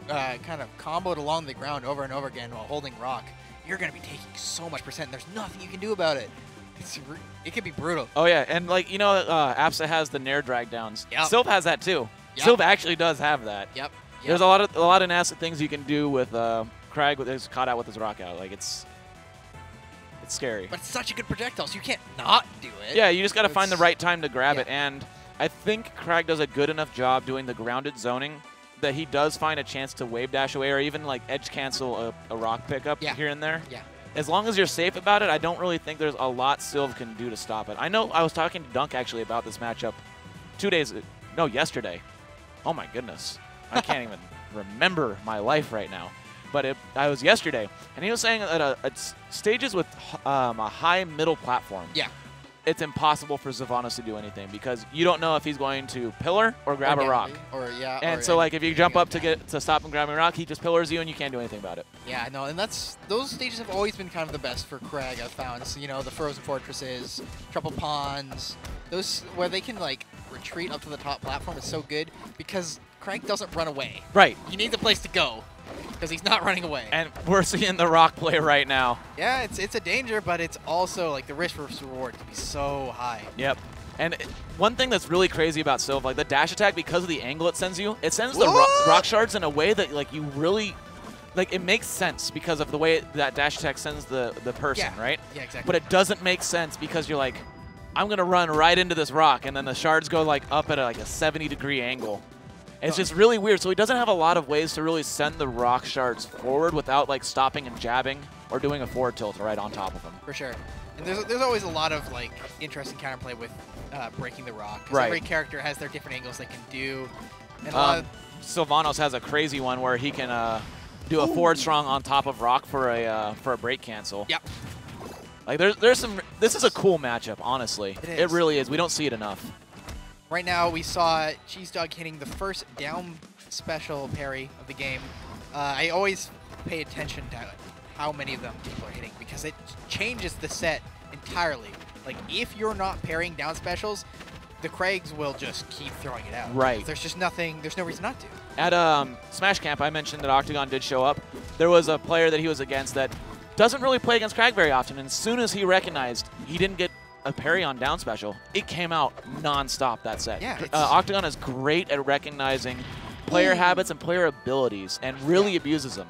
kind of comboed along the ground over and over again while holding rock, you're going to be taking so much percent. There's nothing you can do about it. It can be brutal. Oh, yeah. And, like, you know, Apsa has the Nair drag downs. Yep. Sylv has that, too. Yep. Sylv actually does have that. Yep. There's a lot of nasty things you can do with Crag with his caught out with his rock out. Like, it's scary. But it's such a good projectile, so you can't not do it. Yeah, you just got to find the right time to grab yeah. it. And I think Crag does a good enough job doing the grounded zoning that he does find a chance to wave dash away or even, like, edge cancel a rock pickup here and there. Yeah. As long as you're safe about it, I don't really think there's a lot Sylv can do to stop it. I know I was talking to Dunk, actually, about this matchup yesterday. Oh, my goodness. I can't even remember my life right now. But I was yesterday, and he was saying that at stages with a high middle platform, it's impossible for Sylvanos to do anything because you don't know if he's going to pillar or grab a rock. And so, like, if you jump up to stop him grabbing a rock, he just pillars you, and you can't do anything about it. Yeah, no, and those stages have always been kind of the best for Crag, I've found. So, you know, the Frozen Fortresses, Triple Ponds, those where they can, like, retreat up to the top platform is so good because Crag doesn't run away. Right. He needs a place to go because he's not running away. And we're seeing the rock play right now. Yeah, it's a danger, but it's also, like, the risk versus reward can be so high. Yep. And one thing that's really crazy about Sylv, like the dash attack, because of the angle it sends you, it sends the rock shards in a way that, like, you really, like, it makes sense because of the way that dash attack sends the person, right? Yeah, exactly. But it doesn't make sense because you're like, I'm going to run right into this rock, and then the shards go, like, up at a 70-degree angle. It's just really weird. So he doesn't have a lot of ways to really send the rock shards forward without, like, stopping and jabbing or doing a forward tilt right on top of him. For sure. And there's always a lot of, like, interesting counterplay with breaking the rock. Because right. Every character has their different angles they can do. And Sylvanos has a crazy one where he can do a forward strong on top of rock for a break cancel. Yep. Like there's some. This is a cool matchup, honestly. It really is. We don't see it enough. Right now, we saw Cheesedog hitting the first down special parry of the game. I always pay attention to how many of them people are hitting because it changes the set entirely. Like, if you're not parrying down specials, the Craigs will just keep throwing it out. Right. There's just nothing, there's no reason not to. At Smash Camp, I mentioned that Octagon did show up. There was a player that he was against that doesn't really play against Crag very often, and as soon as he recognized he didn't get a parry on down special, it came out non-stop that set. Yeah, Octagon is great at recognizing player habits and player abilities and really abuses them.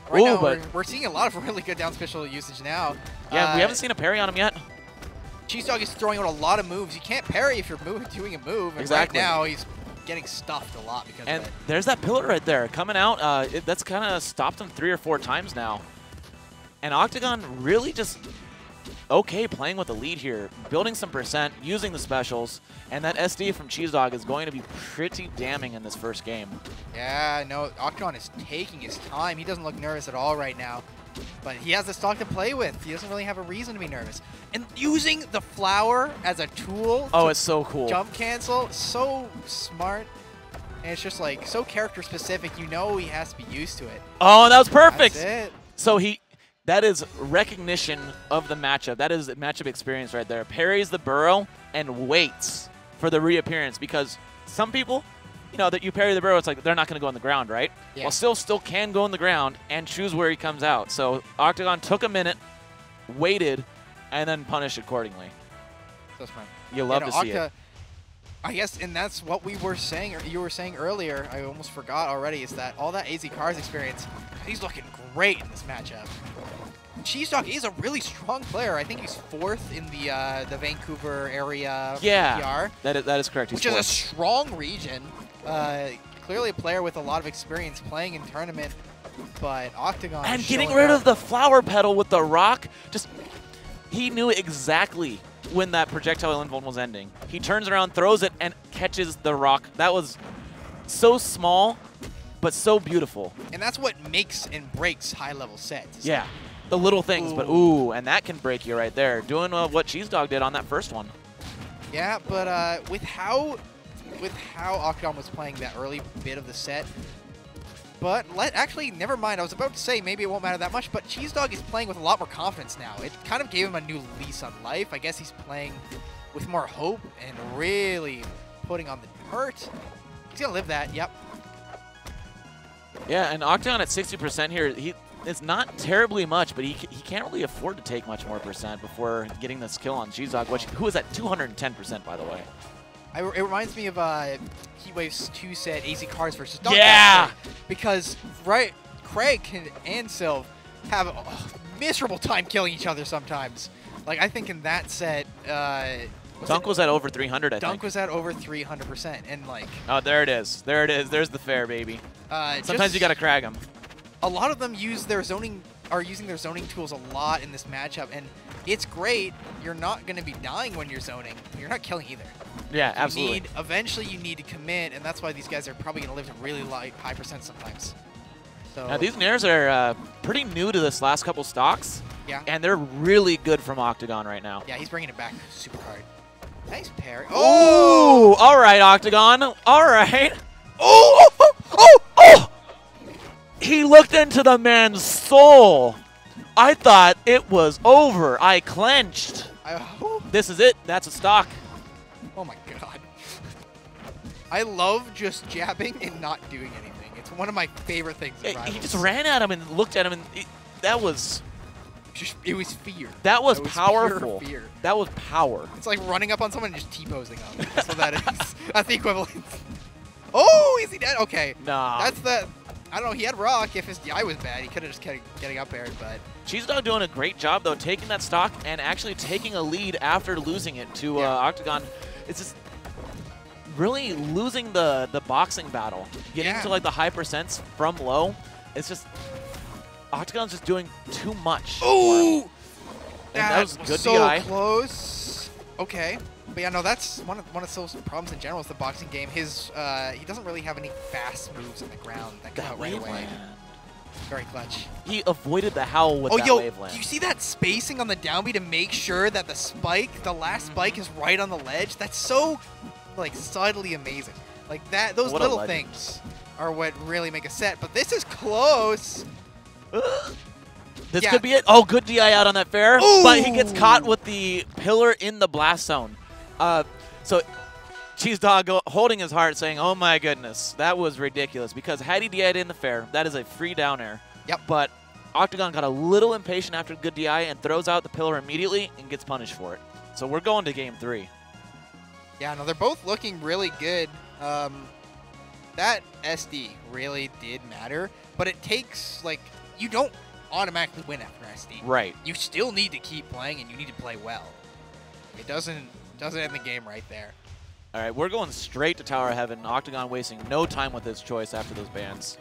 Right now, we're seeing a lot of really good down special usage now. Yeah, we haven't seen a parry on him yet. Cheesedog is throwing out a lot of moves. You can't parry if you're doing a move. And exactly. Right now, he's getting stuffed a lot because of it. And there's that pillar right there coming out. That's kind of stopped him 3 or 4 times now. And Octagon really just okay playing with the lead here, building some percent, using the specials, and that SD from Cheesedog is going to be pretty damning in this first game. Yeah, no, Octagon is taking his time. He doesn't look nervous at all right now, but he has the stock to play with. He doesn't really have a reason to be nervous. And using the flower as a tool it's so cool. Jump cancel, so smart. And it's just like so character specific, you know he has to be used to it. Oh, that was perfect. That's it. So that is recognition of the matchup. That is matchup experience right there. Parries the burrow and waits for the reappearance because some people, you know, that you parry the burrow, it's like they're not going to go on the ground, right? Yeah. Well, still can go on the ground and choose where he comes out. So Octagon took a minute, waited, and then punished accordingly. So smart. You love to see it. I guess, and that's what we were saying, or you were saying earlier, I almost forgot already, is that all that AZ Cars experience, he's looking great in this matchup. Cheesedog is a really strong player. I think he's 4th in the Vancouver area PR. That is correct. Which is a strong region. Clearly a player with a lot of experience playing in tournament, but Octagon and getting rid of the flower petal with the rock, he knew exactly when that projectile invuln was ending. He turns around, throws it, and catches the rock. That was so small, but so beautiful. And that's what makes and breaks high-level sets. Yeah, the little things, but and that can break you right there. Doing what Cheesedog did on that first one. Yeah, but with how Octagon was playing that early bit of the set, but actually, never mind. I was about to say maybe it won't matter that much, but Cheesedog is playing with a lot more confidence now. It kind of gave him a new lease on life. I guess he's playing with more hope and really putting on the hurt. He's going to live that, yep. Yeah, and Octagon at 60% here, it's not terribly much, but he can't really afford to take much more percent before getting this kill on Cheesedog, who is at 210%, by the way. It reminds me of Heatwave's 2 set AZ Cars versus Dog. Yeah! Because Craig and Sylv have a miserable time killing each other sometimes. Like, I think in that set, Dunk was at over 300, I think. Dunk was at over 300%, and like... Oh, there it is. There it is. There's the fair, baby. Sometimes you gotta crag them. A lot of them use their zoning, are using their zoning tools a lot in this matchup, and it's great. You're not going to be dying when you're zoning. You're not killing either. Yeah, absolutely. Eventually, you need to commit, and that's why these guys are probably going to live to really high percent sometimes. So now, these Nairs are pretty new to this last couple stocks. Yeah. And they're really good from Octagon right now. Yeah, he's bringing it back super hard. Nice parry. Oh! All right, Octagon. All right. Oh! Oh! Oh! Oh! He looked into the man's soul. I thought it was over. I clenched. This is it. That's a stock. Oh, my God. I love just jabbing and not doing anything. It's one of my favorite things. He just ran at him and looked at him, and that was... It was fear. That was powerful. Pure fear. That was power. It's like running up on someone and just T-posing them. That's what that is. That's the equivalent. Oh, is he dead? Okay. Nah. That's the... I don't know. He had rock. If his DI was bad, he could have just kept getting up aired, but... Cheesedog doing a great job, though, taking that stock and actually taking a lead after losing it to Octagon. It's just really losing the boxing battle. Getting to, like, the high percents from low. It's just... Octagon's just doing too much. Ooh! That was good so DI. Close. Okay. But yeah, no, that's one of Sylv's problems in general is the boxing game. His he doesn't really have any fast moves on the ground that come out right away. Very clutch. He avoided the howl with that waveland. Do you see that spacing on the down B to make sure that the spike, the last spike, is right on the ledge? That's so, like, subtly amazing. Like that, those little things are what really make a set. But this is close. This could be it. Oh, good DI out on that fair. Ooh. But he gets caught with the pillar in the blast zone. So Cheesedog holding his heart saying, oh my goodness, that was ridiculous. Because had he DI'd in the fair, that is a free down air. Yep. But Octagon got a little impatient after good DI and throws out the pillar immediately and gets punished for it. So we're going to game 3. Yeah, no, they're both looking really good. That SD really did matter. But it takes, like, you don't automatically win after SD. Right. You still need to keep playing, and you need to play well. It doesn't end the game right there. All right, we're going straight to Tower of Heaven. Octagon wasting no time with his choice after those bans.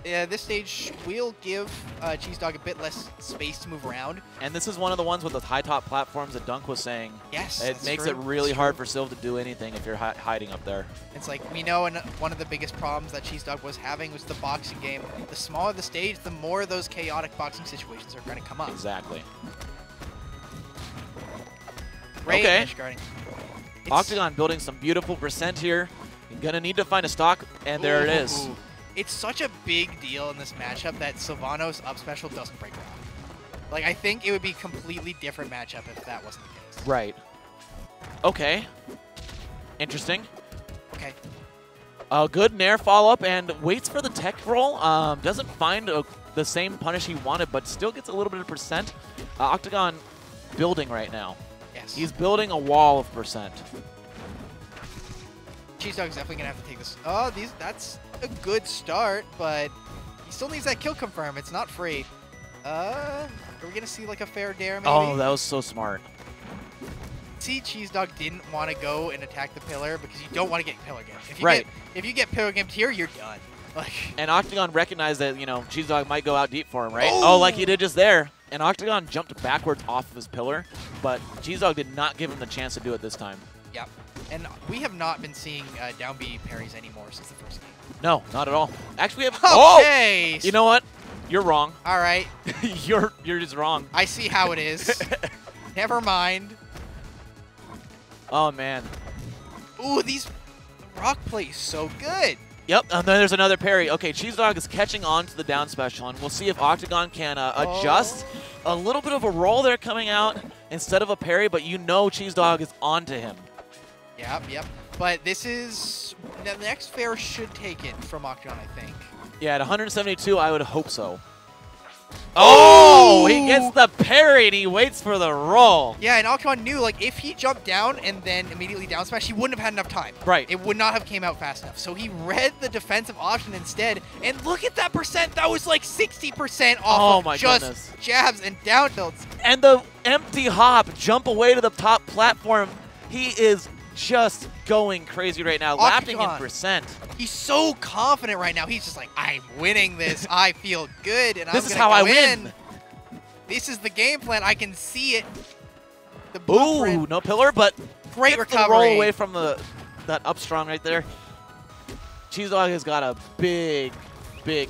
Yeah, this stage will give Cheesedog a bit less space to move around. And this is one of the ones with the high top platforms that Dunk was saying. Yes, it makes it really hard for Sylv to do anything if you're hiding up there. It's like we know, and one of the biggest problems that Cheesedog was having was the boxing game. The smaller the stage, the more those chaotic boxing situations are going to come up. Exactly. Great edge guarding. Octagon building some beautiful percent here. You're going to need to find a stock, and there it is. It's such a big deal in this matchup that Sylvanos up special doesn't break rock. Like, I think it would be a completely different matchup if that wasn't the case. Right. Okay. Interesting. Okay. Good Nair follow-up and waits for the tech roll. Doesn't find the same punish he wanted, but still gets a little bit of percent. Octagon building right now. Yes. He's building a wall of percent. Cheesedog's definitely going to have to take this. Oh, that's a good start, but he still needs that kill confirm. It's not free. Are we going to see like a fair dare maybe? Oh, that was so smart. See, Cheesedog didn't want to go and attack the pillar because you don't want to get pillar gamed. If you get pillar gamed here, you're done. Like. And Octagon recognized that, you know, Cheesedog might go out deep for him, right? Oh, like he did just there. And Octagon jumped backwards off of his pillar, but Cheesedog did not give him the chance to do it this time. Yep. And we have not been seeing down B parries anymore since the first game. No, not at all. Actually, we have. Okay. Oh! You know what? You're wrong. All right. you're just wrong. I see how it is. Never mind. Oh man. Ooh, the rock play is so good. Yep, and then there's another parry. Okay, Cheesedog is catching on to the down special, and we'll see if Octagon can adjust. A little bit of a roll there coming out instead of a parry, but you know Cheesedog is on to him. Yep. But this is... The next fair should take it from Octagon, I think. Yeah, at 172, I would hope so. Oh, he gets the parry and he waits for the roll. Yeah, and Octagon knew, like, if he jumped down and then immediately down smash, he wouldn't have had enough time. Right. It would not have came out fast enough. So he read the defensive option instead, and look at that percent. That was like 60% off of just jabs and down tilts. And the empty hop, jump away to the top platform. He is just going crazy right now, lapping in percent. He's so confident right now. He's just like, I'm winning this. I feel good, and this is how I win. This is the game plan. I can see it. The Ooh, no pillar, but great recovery. The roll away from that up strong right there. Cheesedog has got a big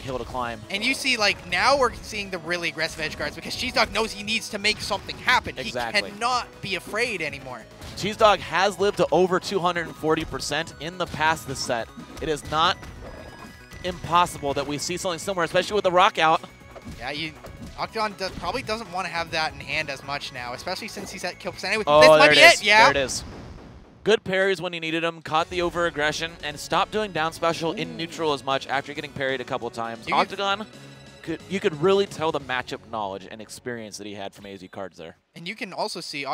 hill to climb. And you see, like, now we're seeing the really aggressive edge guards because Cheesedog knows he needs to make something happen. Exactly. He cannot be afraid anymore. Cheesedog has lived to over 240% in the past this set. It is not impossible that we see something similar, especially with the rock out. Yeah, Octagon probably doesn't want to have that in hand as much now, especially since he's at kill percent. Oh, this might be it. Yeah. There it is. Good parries when he needed them, caught the over-aggression, and stopped doing down special in neutral as much after getting parried a couple of times. Octagon, you could really tell the matchup knowledge and experience that he had from AZ cards there. And you can also see